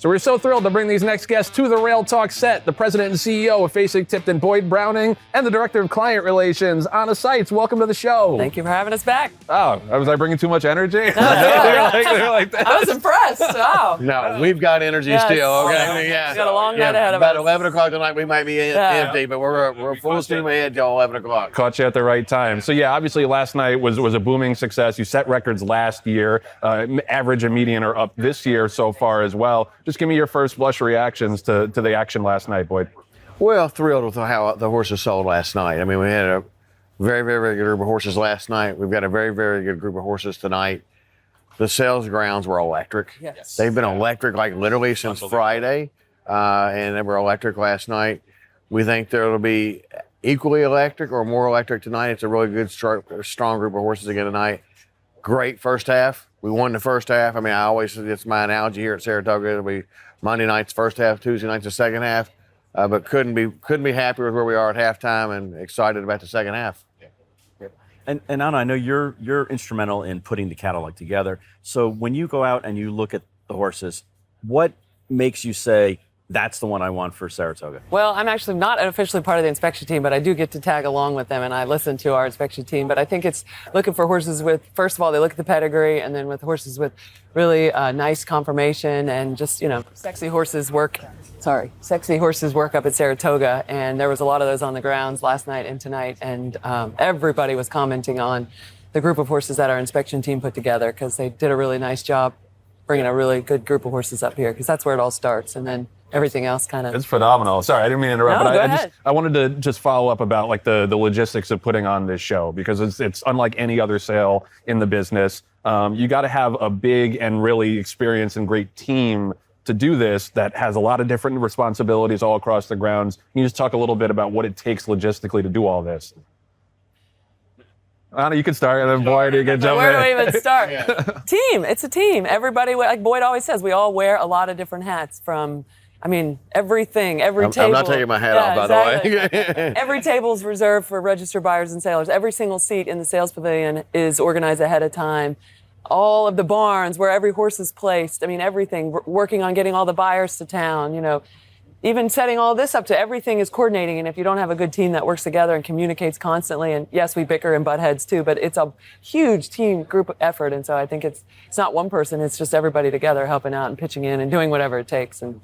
So we're so thrilled to bring these next guests to the Rail Talk set. The president and CEO of Fasig Tipton, Boyd Browning, and the director of client relations, Anna Seitz. Welcome to the show. Thank you for having us back. Oh, was I bringing too much energy? They're like that. I was impressed. Wow. No, we've got energy still. Okay, We've got a long night ahead of about us. 11 o'clock tonight, we might be empty, but we're full steam ahead till 11 o'clock. Caught you at the right time. So yeah, obviously last night was a booming success. You set records last year. Average and median are up this year so far as well. Just give me your first blush reactions to the action last night, Boyd. Well, thrilled with how the horses sold last night. I mean, we had a very, very, very good group of horses last night. We've got a very, very good group of horses tonight. The sales grounds were electric. Yes. They've been electric like literally since Friday, and they were electric last night. We think there'll be equally electric or more electric tonight. It's a really good, strong group of horses again tonight. Great first half. We won the first half. I mean, it's my analogy here at Saratoga. It'll be Monday night's first half, Tuesday night's the second half. But couldn't be happier with where we are at halftime and excited about the second half. And Anna, I know you're instrumental in putting the catalog together. So when you go out and you look at the horses, what makes you say, that's the one I want for Saratoga? Well, I'm actually not officially part of the inspection team, but I do get to tag along with them, and I listen to our inspection team. But I think it's looking for horses with, first of all, they look at the pedigree, and then with horses with really nice conformation and just, sexy horses work up at Saratoga. And there was a lot of those on the grounds last night and tonight, and everybody was commenting on the group of horses that our inspection team put together because they did a really nice job bringing a really good group of horses up here because that's where it all starts. And then everything else kind of. It's phenomenal. Sorry, I didn't mean to interrupt, No, but I wanted to just follow up about like the logistics of putting on this show because it's unlike any other sale in the business. You got to have a big and really experienced and great team to do this that has a lot of different responsibilities all across the grounds. Can you just talk a little bit about what it takes logistically to do all this? Anna, you can start, and then Boyd, you can jump in. Where do we even start? Team. It's a team. Everybody, like Boyd always says, we all wear a lot of different hats from, everything, every table. I'm not taking my hat off, by the way. Every table is reserved for registered buyers and sailors. Every single seat in the sales pavilion is organized ahead of time. All of the barns, where every horse is placed. Everything. We're working on getting all the buyers to town, Even setting all this up to everything is coordinating. And if you don't have a good team that works together and communicates constantly, and yes, we bicker and butt heads too, but it's a huge team group effort. And so I think it's not one person, it's just everybody together helping out and pitching in and doing whatever it takes. And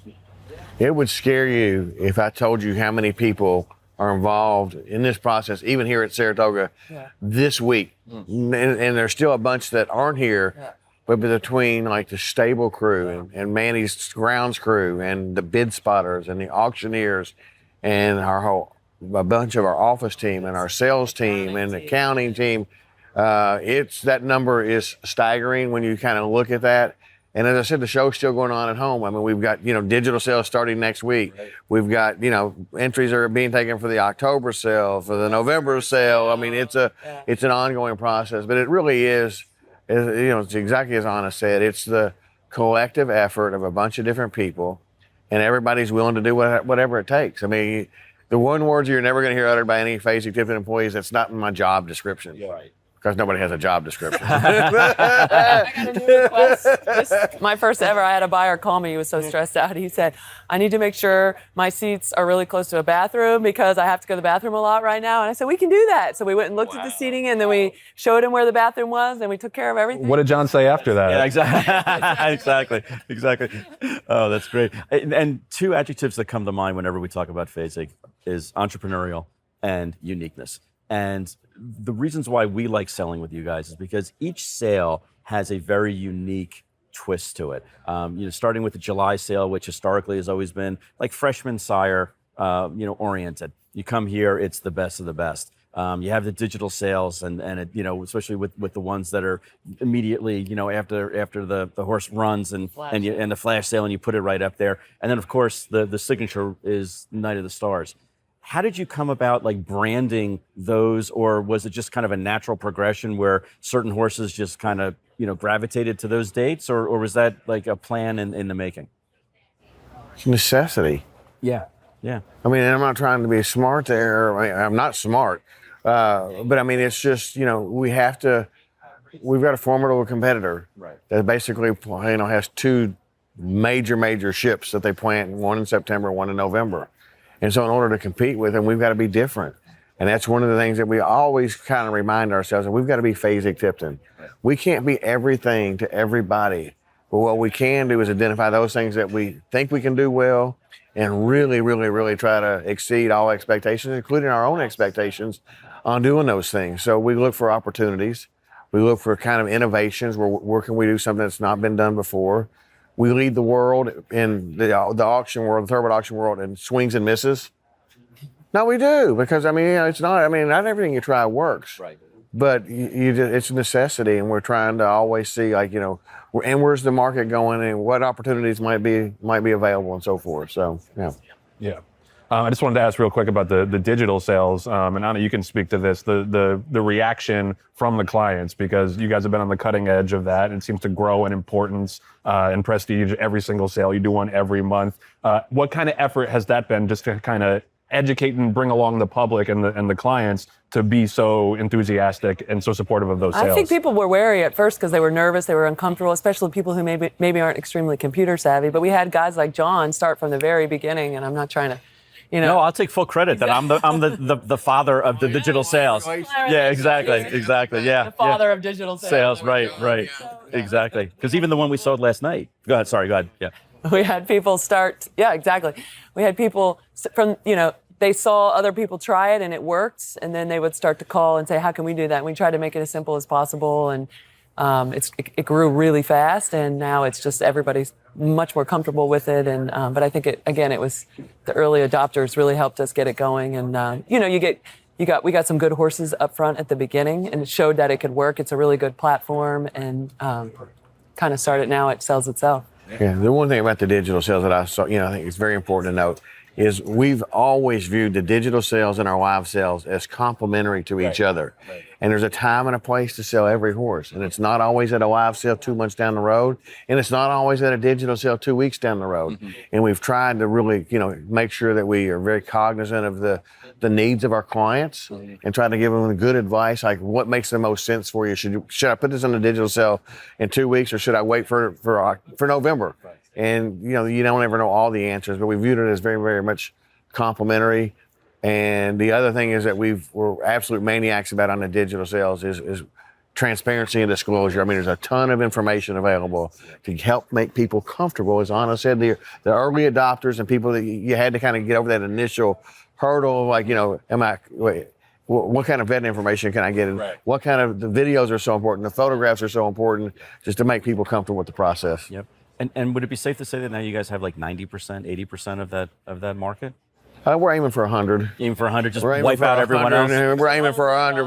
it would scare you if I told you how many people are involved in this process, even here at Saratoga this week. And there's still a bunch that aren't here. But between like the stable crew and Manny's grounds crew and the bid spotters and the auctioneers and a bunch of our office team and our sales team and the accounting team, that number is staggering when you kind of look at that. And as I said, the show's still going on at home. We've got, digital sales starting next week. We've got, entries are being taken for the October sale, for the November sale. It's an ongoing process, but it really is. It's exactly as Anna said. It's the collective effort of a bunch of different people, and everybody's willing to do whatever it takes. The one word you're never going to hear uttered by any Fasig Tipton employees, that's not in my job description. Right. Because nobody has a job description. I got a new request. My first ever, I had a buyer call me. He was so stressed out. He said, I need to make sure my seats are really close to a bathroom because I have to go to the bathroom a lot right now. And I said, we can do that. So we went and looked at the seating, and then we showed him where the bathroom was, and we took care of everything. What did John say after that? Yeah, exactly. Oh, that's great. And two adjectives that come to mind whenever we talk about Fasig is entrepreneurial and uniqueness. And the reasons why we like selling with you guys is because each sale has a very unique twist to it. Starting with the July sale, which historically has always been like freshman sire, oriented. You come here, it's the best of the best. You have the digital sales and it, especially with the ones that are immediately, after the horse runs and the flash sale, and you put it right up there. And then of course the signature is Night of the Stars. How did you come about branding those, or was it just kind of a natural progression where certain horses just kind of, gravitated to those dates, or was that like a plan in the making? It's necessity. Yeah. I'm not trying to be smart there. I'm not smart. But it's just, we've got a formidable competitor that basically, has two major ships that they plant, one in September, one in November. And so in order to compete with them, we've got to be different. And that's one of the things that we always kind of remind ourselves of. We've got to be Fasig Tipton. We can't be everything to everybody. But what we can do is identify those things that we think we can do well and really try to exceed all expectations, including our own expectations on doing those things. So we look for opportunities. We look for kind of innovations. Where can we do something that's not been done before? We lead the world in the auction world, the turbot auction world, in swings and misses. No, we do, because I mean, it's not. I mean, not everything you try works. Right. But it's a necessity, and we're trying to always see, like, and where's the market going, and what opportunities might be available, and so forth. So, yeah. Yeah. I just wanted to ask real quick about the digital sales, and Anna, you can speak to this, the reaction from the clients, because you guys have been on the cutting edge of that, and it seems to grow in importance and prestige every single sale. You do one every month. What kind of effort has that been, just to kind of educate and bring along the public and the clients to be so enthusiastic and so supportive of those sales? I think people were wary at first because they were nervous, they were uncomfortable, especially people who maybe aren't extremely computer savvy. But we had guys like Jon start from the very beginning, and I'm not trying to, No, I'll take full credit that I'm the father of the digital sales. Yeah, exactly. Yeah. The father of digital sales. Right. Exactly. Because even the one we sold last night. Go ahead. Yeah. We had people start, exactly. We had people from, they saw other people try it and it worked, and then they would start to call and say, how can we do that? And we tried to make it as simple as possible, and it grew really fast, and now it's just everybody's much more comfortable with it. And but I think it was the early adopters really helped us get it going, and we got some good horses up front at the beginning, and it showed that it could work. It's a really good platform, and kind of started now. It sells itself. Yeah, the one thing about the digital sales that I saw, I think it's very important to note, is we've always viewed the digital sales and our live sales as complementary to each other. Right. And there's a time and a place to sell every horse. And it's not always at a live sale 2 months down the road. And it's not always at a digital sale 2 weeks down the road. Mm-hmm. And we've tried to really, make sure that we are very cognizant of the needs of our clients, mm-hmm. and try to give them good advice, like what makes the most sense for you. Should I put this on the digital sale in 2 weeks, or should I wait for November? Right. And, you don't ever know all the answers, but we viewed it as very, very much complementary. And the other thing is that we're absolute maniacs about on the digital sales is transparency and disclosure. I mean, there's a ton of information available to help make people comfortable. As Anna said, the early adopters and people that you had to kind of get over that initial hurdle of, like, what kind of vet information can I get? Right. What kind of the videos are so important? The photographs are so important, just to make people comfortable with the process. Yep. And would it be safe to say that now you guys have like 90%, 80% of that market? We're aiming for 100. Aiming for 100, just wipe out everyone else? We're aiming for 100.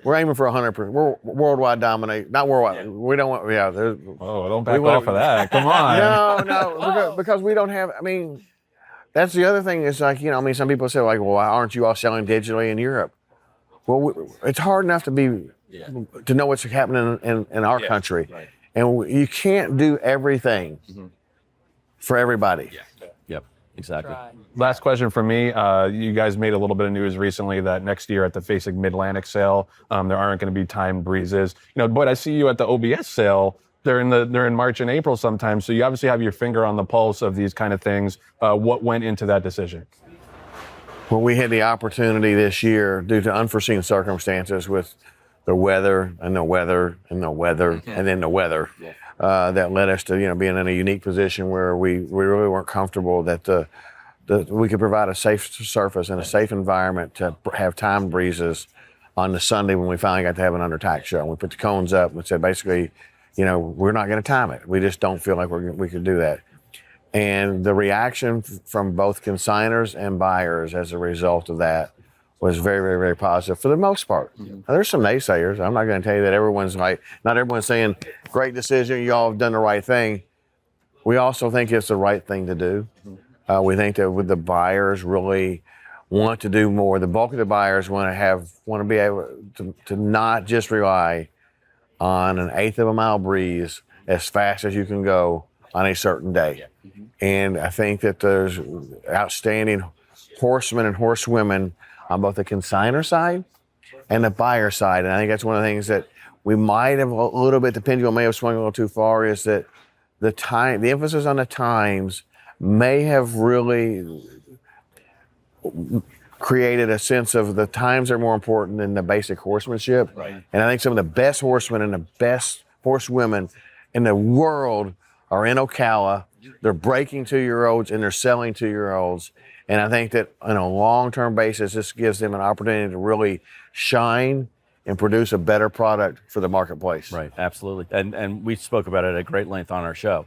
We're aiming for 100%. We're worldwide dominate. Not worldwide. Yeah. We don't want, don't back off of that. Come on. No, because we don't have, that's the other thing is, like, some people say, like, well, aren't you all selling digitally in Europe? Well, it's hard enough to know what's happening in our country. Right. And you can't do everything, mm-hmm. for everybody. Yeah. Yep, exactly. Last question from me. You guys made a little bit of news recently that next year at the Fasig Mid-Atlantic sale, there aren't going to be timed breezes. But I see you at the OBS sale. They're in March and April sometimes. So you obviously have your finger on the pulse of these kind of things. What went into that decision? Well, we had the opportunity this year, due to unforeseen circumstances with the weather and the weather and the weather, and then the weather, that led us to being in a unique position where we really weren't comfortable that we could provide a safe surface and a safe environment to have timed breezes on the Sunday when we finally got to have an under tack show. And we put the cones up and said, basically, we're not going to time it. We just don't feel like we could do that. And the reaction from both consigners and buyers as a result of that was very, very, very positive for the most part. Mm-hmm. Now, there's some naysayers. I'm not going to tell you that not everyone's saying, great decision, you all have done the right thing. We also think it's the right thing to do. Mm-hmm. We think that with the buyers really want to do more. The bulk of the buyers want to be able to not just rely on an eighth of a mile breeze as fast as you can go on a certain day. Yeah. Mm-hmm. And I think that there's outstanding horsemen and horsewomen on both the consignor side and the buyer side. And I think that's one of the things that we might have a little bit, the pendulum may have swung a little too far, is that the emphasis on the times may have really created a sense of the times are more important than the basic horsemanship. Right. And I think some of the best horsemen and the best horsewomen in the world are in Ocala. They're breaking 2-year-olds and they're selling 2-year-olds. And I think that on a long-term basis, this gives them an opportunity to really shine and produce a better product for the marketplace. Right, absolutely. And we spoke about it at great length on our show,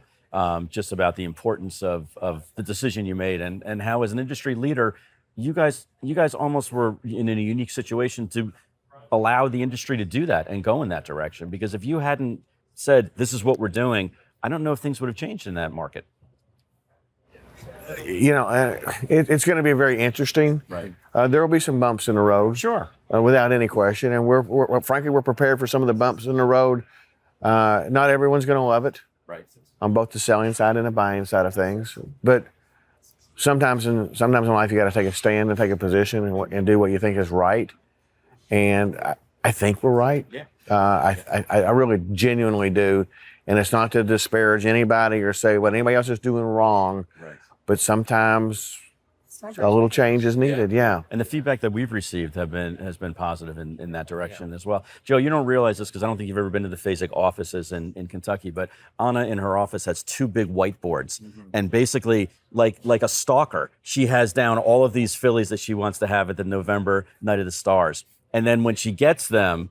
just about the importance of the decision you made and how, as an industry leader, you guys almost were in a unique situation to allow the industry to do that and go in that direction. Because if you hadn't said, this is what we're doing, I don't know if things would have changed in that market. You know, it's going to be very interesting. Right. There will be some bumps in the road. Sure. Without any question. And we're prepared for some of the bumps in the road. Not everyone's going to love it. Right. On both the selling side and the buying side of things. But sometimes in life, you got to take a stand and take a position and do what you think is right. And I think we're right. Yeah. I really genuinely do. And it's not to disparage anybody or say what anybody else is doing wrong. Right. But sometimes a little change is needed. Yeah. And the feedback that we've received has been positive in that direction as well. Joe, you don't realize this because I don't think you've ever been to the Fasig offices in Kentucky, but Anna in her office has 2 big whiteboards. And basically, like a stalker, she has down all of these fillies that she wants to have at the November Night of the Stars. And then when she gets them,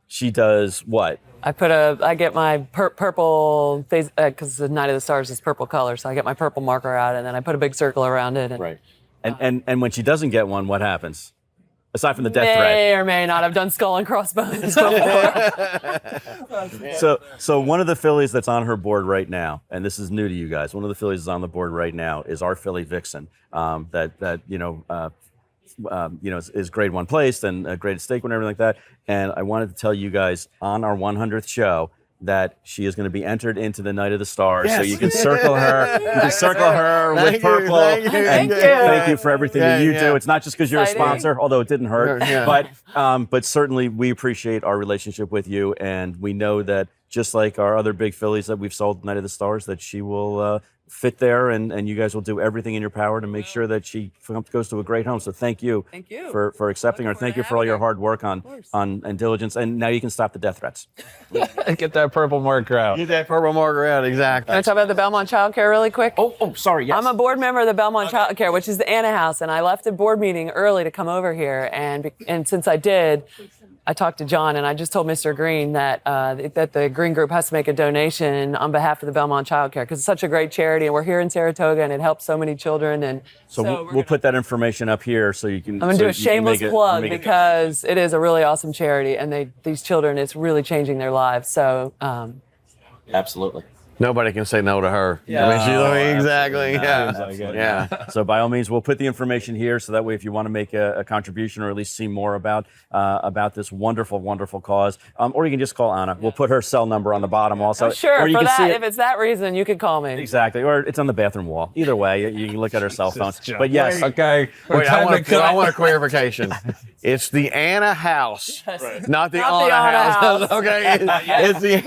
she does what? I get my purple, because the Night of the Stars is purple color, so I get my purple marker out, and then I put a big circle around it. And right. And when she doesn't get one, what happens? Aside from the death threat. May or may not have done skull and crossbones before. So one of the fillies that's on her board right now, and this is new to you guys, one of the fillies that's on the board right now is our filly Vixen, is grade 1 placed and a graded stake and everything like that. And I wanted to tell you guys on our 100th show that she is going to be entered into the Night of the Stars. Yes. So you can circle her. You can circle her with Thank you, purple. thank you, And thank you for everything that you do. It's not just because you're a Exciting. sponsor, although it didn't hurt. Yeah. But certainly we appreciate our relationship with you, and we know that just like our other big fillies that we've sold Night of the Stars, that she will fit there, and you guys will do everything in your power to make sure that she goes to a great home. So thank you, for accepting her. Thank you for all your hard work and diligence. And now you can stop the death threats. Get that purple marker out. Get that purple marker out, exactly. Can I talk about the Belmont Child Care really quick? Oh, sorry. Yes. I'm a board member of the Belmont Child Care, which is the Anna House, and I left a board meeting early to come over here. And since I did, I talked to John, and I just told Mr. Green that the Green Group has to make a donation on behalf of the Belmont Child Care because it's such a great charity, and we're here in Saratoga, and it helps so many children. And so we'll put that information up here so you can. I'm going to do a shameless plug because it is a really awesome charity, and these children, it's really changing their lives. So. Absolutely. Nobody can say no to her. Yeah. I mean, exactly. Yeah. So by all means, we'll put the information here so that way if you want to make a contribution or at least see more about this wonderful, wonderful cause, or you can just call Anna. We'll put her cell number on the bottom also. Oh, sure, or you for can that, see it. if it's that reason, you could call me. Exactly, or it's on the bathroom wall. Either way, you can look at her cell phone. But yes. Okay. Wait, I want a clarification. It's the Anna House, not the Not the Anna Anna House. House. Okay, it's the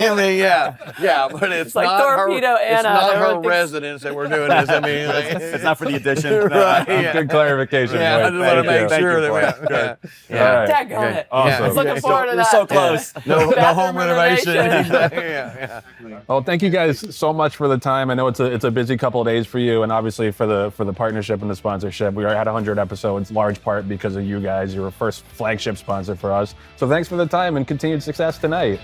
but it's like not Torpedo her. It's Anna. not her Everyone thinks- residence that we're doing this. I mean, It's not for the addition. No, Right. Good clarification. Yeah, I Wade. just want to Thank make you. sure that Thank you we. for Yeah. All right. Daggone it. Awesome. I was looking forward to You're that. so close. No Bathroom home renovation. renovation. Yeah. Well, thank you guys so much for the time. I know it's a busy couple of days for you, and obviously for the partnership and the sponsorship. We are at 100 episodes, large part because of you guys. You're a first flagship sponsor for us. So thanks for the time and continued success tonight.